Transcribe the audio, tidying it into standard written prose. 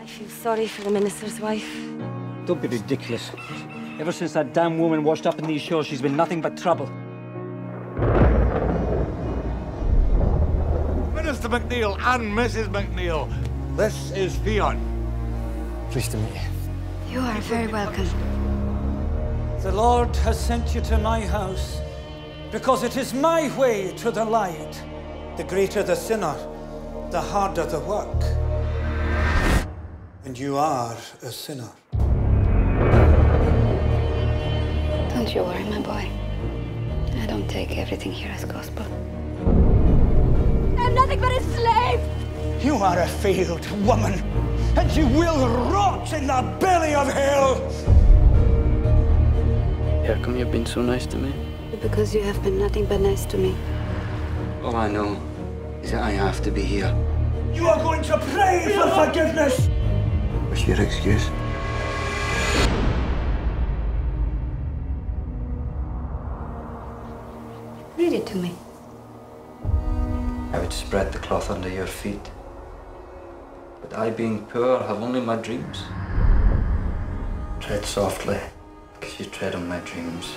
I feel sorry for the minister's wife. Don't be ridiculous. Ever since that damn woman washed up in these shores, she's been nothing but trouble. Mr. McNeil and Mrs. McNeil, this is Fionn. Pleased to meet you. You are very welcome. The Lord has sent you to my house because it is my way to the light. The greater the sinner, the harder the work. And you are a sinner. Don't you worry, my boy. I don't take everything here as gospel. I'm nothing but a slave! You are a failed woman, and you will rot in the belly of hell! How come you've been so nice to me? Because you have been nothing but nice to me. All I know is that I have to be here. You are going to pray for forgiveness! What's your excuse? Read it to me. I would spread the cloth under your feet. But I, being poor, have only my dreams. Tread softly, because you tread on my dreams.